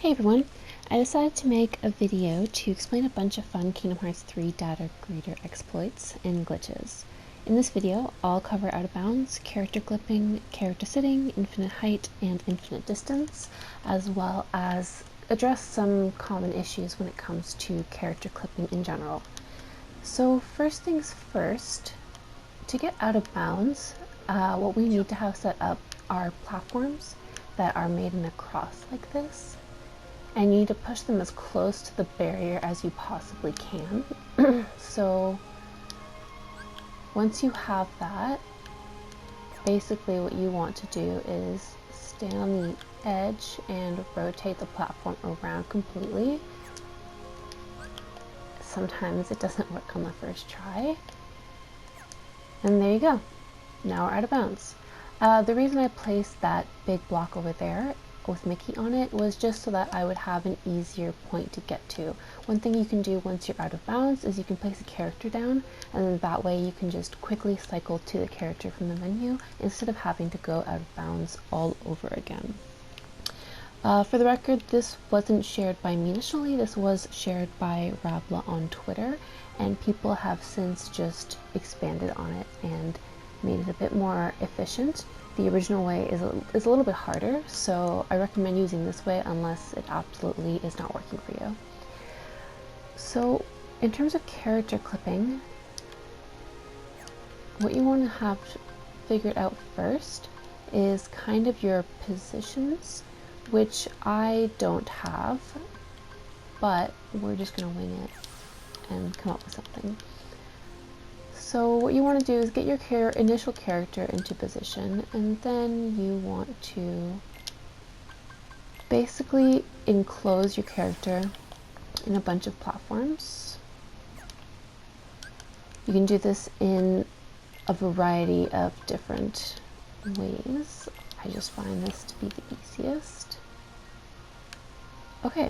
Hey everyone! I decided to make a video to explain a bunch of fun Kingdom Hearts 3 data greeter exploits and glitches. In this video, I'll cover out of bounds, character clipping, character sitting, infinite height, and infinite distance, as well as address some common issues when it comes to character clipping in general. So first things first, to get out of bounds, what we need to have set up are platforms that are made in a cross like this. And you need to push them as close to the barrier as you possibly can. So once you have that, basically what you want to do is stand on the edge and rotate the platform around completely. Sometimes it doesn't work on the first try. And there you go. Now we're out of bounds. The reason I placed that big block over there with Mickey on it was just so that I would have an easier point to get to. One thing you can do once you're out of bounds is you can place a character down, and then that way you can just quickly cycle to the character from the menu instead of having to go out of bounds all over again. For the record, this wasn't shared by me initially. This was shared by Rabla on Twitter, and people have since just expanded on it and made it a bit more efficient. The original way is a little bit harder, so I recommend using this way unless it absolutely is not working for you. So in terms of character clipping, what you want to have figured out first is kind of your positions, which I don't have, but we're just going to wing it and come up with something. So what you want to do is get your initial character into position, and then you want to basically enclose your character in a bunch of platforms. You can do this in a variety of different ways. I just find this to be the easiest. Okay,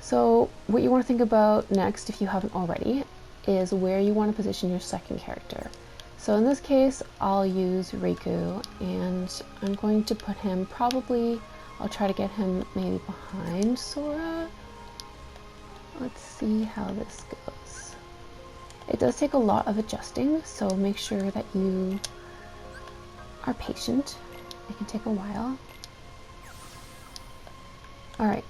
so what you want to think about next, if you haven't already, is where you want to position your second character. So in this case, I'll use Riku, and I'm going to put him I'll try to get him maybe behind Sora. Let's see how this goes. It does take a lot of adjusting, so make sure that you are patient. It can take a while. Alright,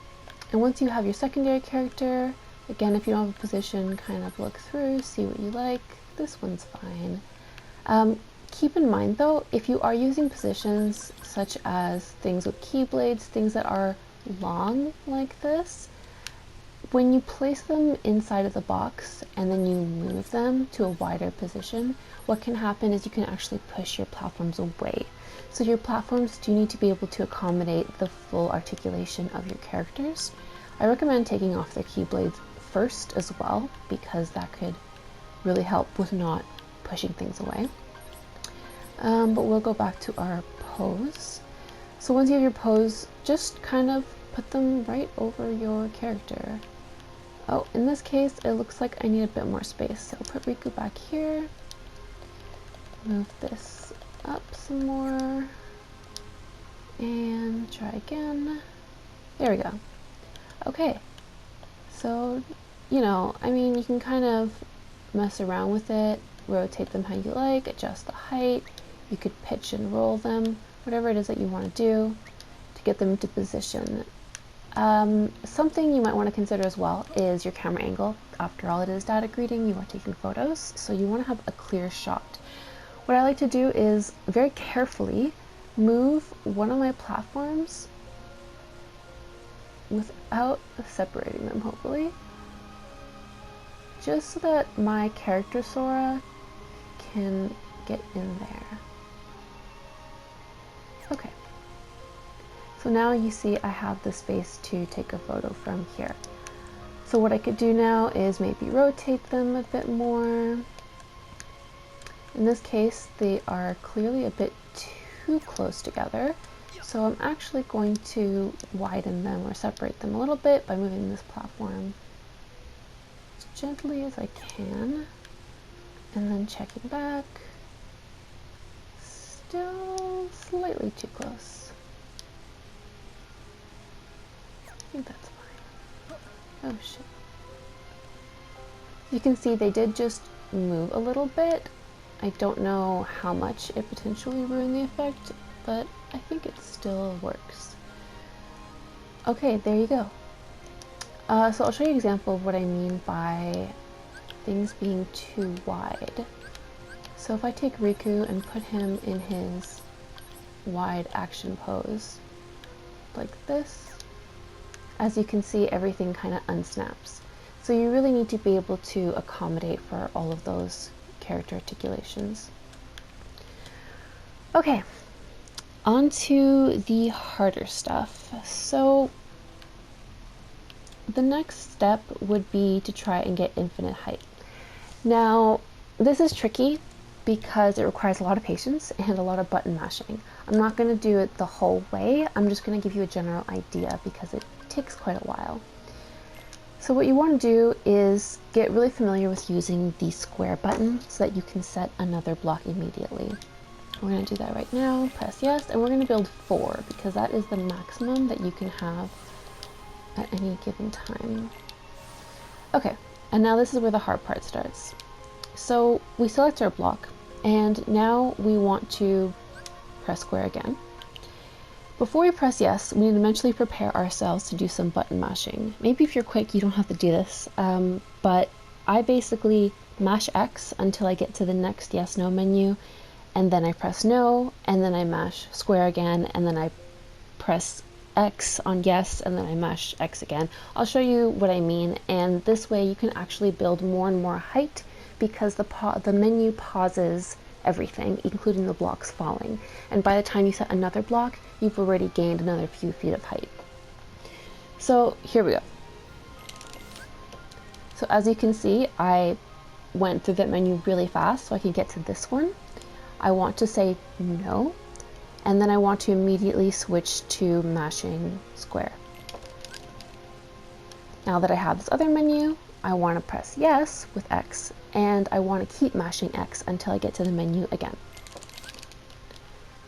and once you have your secondary character, again, if you don't have a position, kind of look through, see what you like. This one's fine. Keep in mind though, if you are using positions such as things with keyblades, things that are long like this, when you place them inside of the box and then you move them to a wider position, what can happen is you can actually push your platforms away. So your platforms do need to be able to accommodate the full articulation of your characters. I recommend taking off their keyblades first as well, because that could really help with not pushing things away. But we'll go back to our pose. So once you have your pose, just kind of put them right over your character. Oh, in this case, it looks like I need a bit more space, so put Riku back here. Move this up some more. And try again. There we go. Okay. So, you know, I mean, you can kind of mess around with it, rotate them how you like, adjust the height, you could pitch and roll them, whatever it is that you want to do to get them into position. Something you might want to consider as well is your camera angle. After all, it is data greeting, you are taking photos, so you want to have a clear shot. What I like to do is very carefully move one of my platforms without separating them, hopefully, just so that my character Sora can get in there. Okay, so now you see I have the space to take a photo from here. So what I could do now is maybe rotate them a bit more. In this case, they are clearly a bit too close together. So I'm actually going to widen them or separate them a little bit by moving this platform as gently as I can, and then checking back. Still slightly too close. think that's fine. Oh shit. You can see they did just move a little bit. I don't know how much it potentially ruined the effect, but I think it still works. Okay, there you go. So I'll show you an example of what I mean by things being too wide. So if I take Riku and put him in his wide action pose, like this, as you can see, everything kind of unsnaps. So you really need to be able to accommodate for all of those character articulations. Okay, on to the harder stuff. So the next step would be to try and get infinite height. Now, this is tricky because it requires a lot of patience and a lot of button mashing. I'm not going to do it the whole way. I'm just going to give you a general idea because it takes quite a while. So what you want to do is get really familiar with using the square button so that you can set another block immediately. We're going to do that right now. Press yes, and we're going to build 4 because that is the maximum that you can have at any given time. Okay, and now this is where the hard part starts. So we select our block, and now we want to press square again. Before we press yes, we need to mentally prepare ourselves to do some button mashing. Maybe if you're quick, you don't have to do this, but I basically mash X until I get to the next yes, no menu, and then I press no, and then I mash square again, and then I press X on yes, and then I mash X again. I'll show you what I mean, and this way you can actually build more and more height because the menu pauses everything, including the blocks falling. And by the time you set another block, you've already gained another few feet of height. So here we go. So as you can see, I went through that menu really fast so I could get to this one. I want to say no, and then I want to immediately switch to mashing square. Now that I have this other menu, I want to press yes with X, and I want to keep mashing X until I get to the menu again.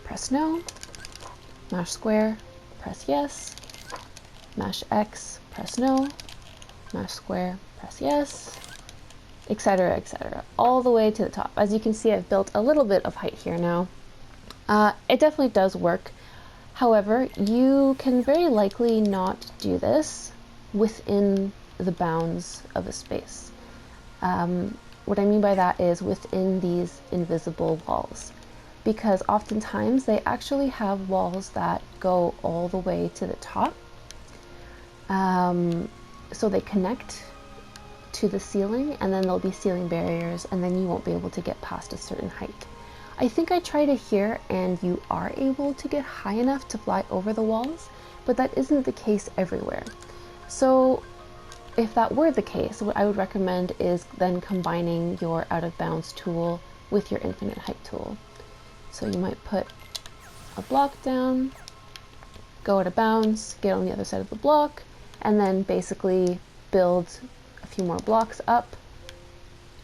Press no, mash square, press yes, mash X, press no, mash square, press yes, etc., etc., all the way to the top. As you can see, I've built a little bit of height here now. It definitely does work. However, you can very likely not do this within the bounds of a space. What I mean by that is within these invisible walls, because oftentimes they actually have walls that go all the way to the top. So they connect to the ceiling, and then there'll be ceiling barriers, and then you won't be able to get past a certain height. I think I tried it here, and you are able to get high enough to fly over the walls, but that isn't the case everywhere. So if that were the case, what I would recommend is then combining your out of bounds tool with your infinite height tool. So you might put a block down, go out of bounds, get on the other side of the block, and then basically build a few more blocks up,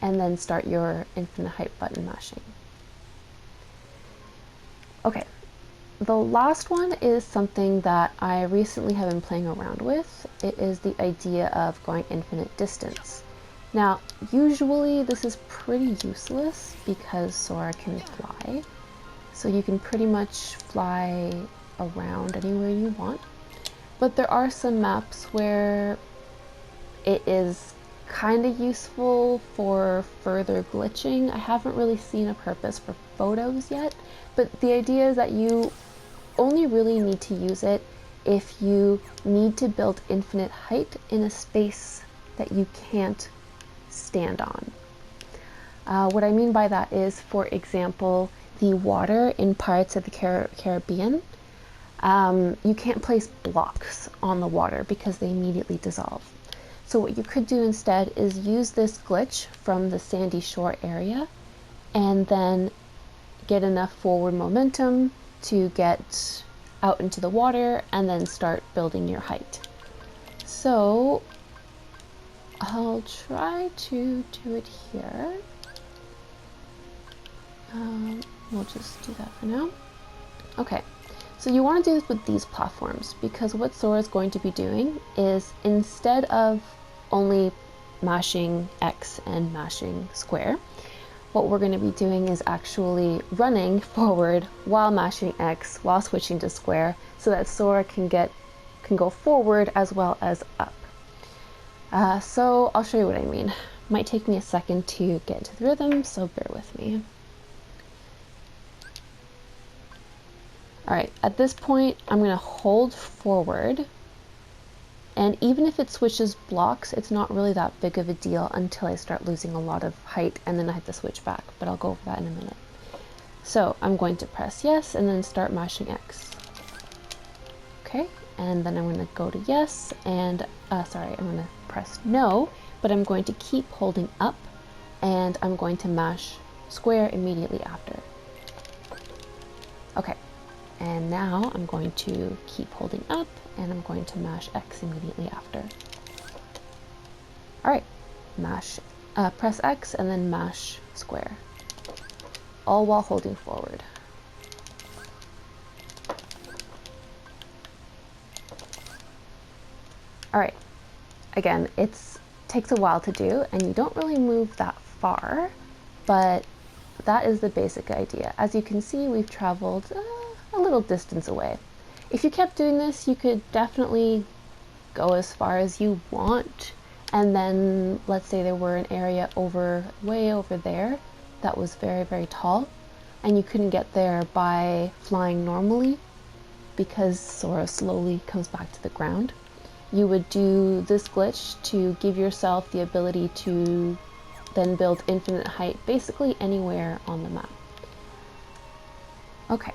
and then start your infinite height button mashing. Okay, the last one is something that I recently have been playing around with. It is the idea of going infinite distance. Now, usually this is pretty useless because Sora can fly, so you can pretty much fly around anywhere you want. But there are some maps where it is kind of useful for further glitching. I haven't really seen a purpose for photos yet, but the idea is that you only really need to use it if you need to build infinite height in a space that you can't stand on. What I mean by that is, for example, the water in Pirates of the Caribbean. You can't place blocks on the water because they immediately dissolve. So what you could do instead is use this glitch from the sandy shore area and then get enough forward momentum to get out into the water and then start building your height. So I'll try to do it here. We'll just do that for now. Okay, So you want to do this with these platforms, because what Sora is going to be doing is, instead of only mashing X and mashing square, what we're going to be doing is actually running forward while mashing X, while switching to square, so that Sora can go forward as well as up. So I'll show you what I mean. Might take me a second to get into the rhythm, so bear with me. Alright, at this point I'm going to hold forward, and even if it switches blocks, it's not really that big of a deal until I start losing a lot of height, and then I have to switch back, but I'll go over that in a minute. So I'm going to press yes and then start mashing X. Okay, and then I'm going to go to yes, and I'm going to press no, but I'm going to keep holding up, and I'm going to mash square immediately after. Okay, and now I'm going to keep holding up, and I'm going to mash X immediately after. Alright, press X and then mash square, all while holding forward. Alright, again, it takes a while to do, and you don't really move that far, but that is the basic idea. As you can see, we've traveled a little distance away. If you kept doing this, you could definitely go as far as you want, and then let's say there were an area way over there that was very, very tall, and you couldn't get there by flying normally because Sora slowly comes back to the ground. You would do this glitch to give yourself the ability to then build infinite height basically anywhere on the map. Okay,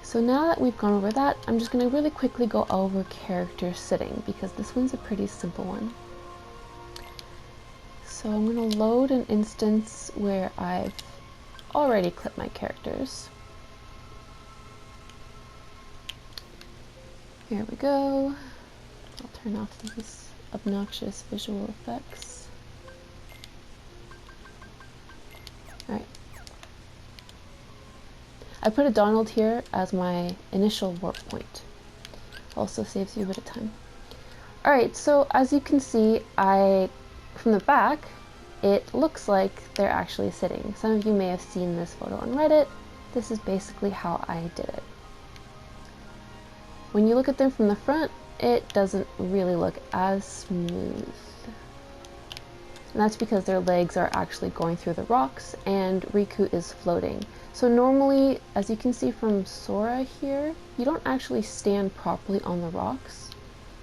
so now that we've gone over that, I'm just going to really quickly go over character sitting, because this one's a pretty simple one. So I'm going to load an instance where I've already clipped my characters. Here we go. I'll turn off these obnoxious visual effects. Alright. I put a Donald here as my initial warp point. Also saves you a bit of time. Alright, so as you can see, from the back, it looks like they're actually sitting. Some of you may have seen this photo on Reddit. This is basically how I did it. When you look at them from the front, it doesn't really look as smooth. And that's because their legs are actually going through the rocks and Riku is floating. So normally, as you can see from Sora here, you don't actually stand properly on the rocks.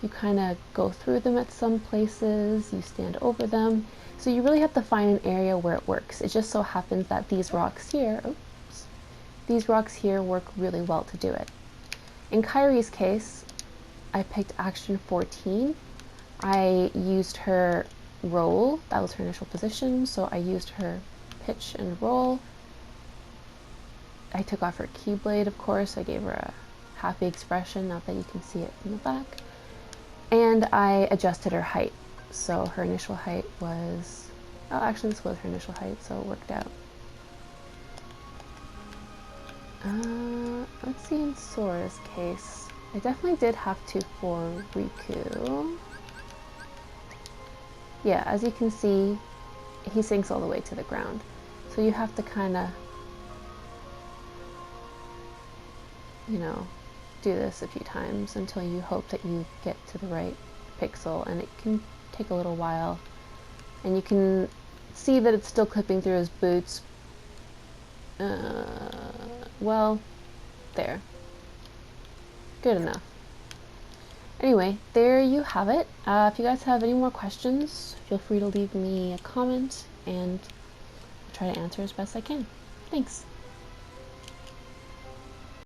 You kind of go through them at some places, you stand over them. So you really have to find an area where it works. It just so happens that these rocks here work really well to do it. In Kairi's case, I picked action 14. I used her roll, that was her initial position, so I used her pitch and roll. I took off her keyblade, of course. I gave her a happy expression, not that you can see it from the back. And I adjusted her height. So her initial height was, oh, actually this was her initial height, so it worked out. Let's see in Sora's case. I definitely did have to for Riku. Yeah, as you can see, he sinks all the way to the ground. So you have to kind of, you know, do this a few times until you hope that you get to the right pixel, and it can take a little while. And you can see that it's still clipping through his boots. Well, there. Good enough. Anyway, there you have it. If you guys have any more questions, feel free to leave me a comment, and I'll try to answer as best I can. Thanks.